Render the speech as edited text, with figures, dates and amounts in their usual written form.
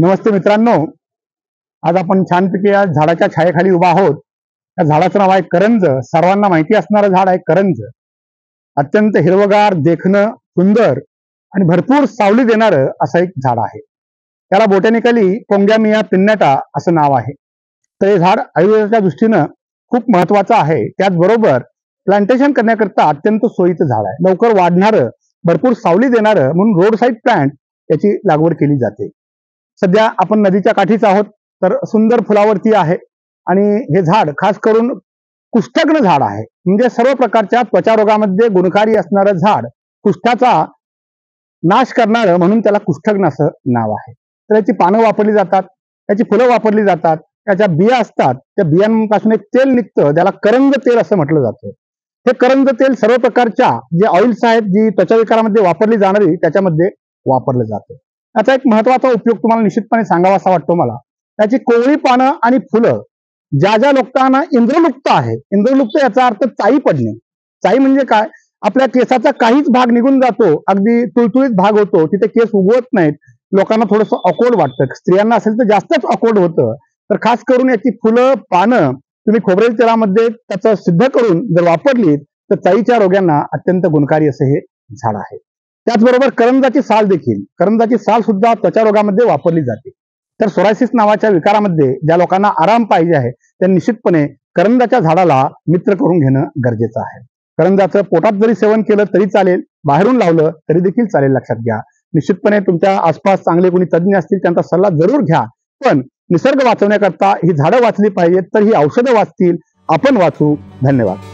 नमस्ते मित्रांनो, आज आपण छानपैकी या झाडाच्या छायेखाली उभा आहोत. या झाडाचं नाव आहे करंज. सर्वांना माहिती असणारं झाड आहे करंज. अत्यंत हिरवगार, देखणं सुंदर आणि भरपूर सावली देणारं असं एक झाड आहे. त्याला बोटॅनिकली पोंगॅमिया पिन्नेटा असं नाव आहे. तर हे झाड आयुर्वेदाच्या दृष्टीनं खूप महत्वाचं आहे. त्याचबरोबर प्लांटेशन करण्याकरता अत्यंत सोयीचं झाड आहे. लवकर वाढणारं, भरपूर सावली देणारं म्हणून रोड साईड प्लांट याची लागवड केली जाते. सध्या आपण नदीच्या काठीच आहोत, तर सुंदर फुलावरती आहे आणि हे झाड खास करून कुष्ठग्न झाड आहे. म्हणजे सर्व प्रकारच्या त्वचा रोगामध्ये गुणकारी असणारं झाड, कुष्ठाचा नाश करणारं म्हणून त्याला कुष्ठग्न असं नाव आहे. तर याची पानं वापरली जातात, त्याची फुलं वापरली जातात, त्याच्या बिया असतात, त्या बियांपासून एक तेल निघतं, त्याला करंज तेल असं म्हटलं जातं. हे करंज तेल सर्व प्रकारच्या जे ऑइल्स आहेत, जी त्वचा विकारामध्ये वापरली जाणारी, त्याच्यामध्ये वापरलं जातं. याचा एक महत्वाचा उपयोग तुम्हाला निश्चितपणे सांगावासा वाटतो मला. त्याची कोवळी पानं आणि फुलं ज्या ज्या लोकांना इंद्रलुप्त आहे, इंद्रलुप्त याचा अर्थ चाई पडणे. चाई म्हणजे काय? आपल्या केसाचा काहीच भाग निघून जातो, अगदी तुळतुळीत भाग होतो, तिथे केस उगवत नाहीत, लोकांना थोडंसं ऑकवर्ड वाटतं. स्त्रियांना असेल तर जास्तच ऑकवर्ड होतं. तर खास करून याची फुलं, पानं तुम्ही खोबरेल तेलामध्ये त्याचं सिद्ध करून जर वापरली तर चाईच्या रोगांना अत्यंत गुणकारी असे हे झाड आहे. त्याचबरोबर करंजाची साल देखील, करंजाची साल सुद्धा त्वचा रोगामध्ये वापरली जाते. तर सोरायसिस नावाच्या विकारामध्ये ज्या लोकांना आराम पाहिजे आहे, त्यांनी निश्चितपणे करंजाच्या झाडाला मित्र करून घेणं गरजेचं आहे. करंजाचं पोटात जरी सेवन केलं तरी चालेल, बाहेरून लावलं तरी देखील चालेल. लक्षात घ्या, निश्चितपणे तुमच्या आसपास चांगले कोणी तज्ज्ञ असतील त्यांचा सल्ला जरूर घ्या. पण निसर्ग वाचवण्याकरता ही झाडं वाचली पाहिजेत, तर ही औषधं वाचतील, आपण वाचू. धन्यवाद.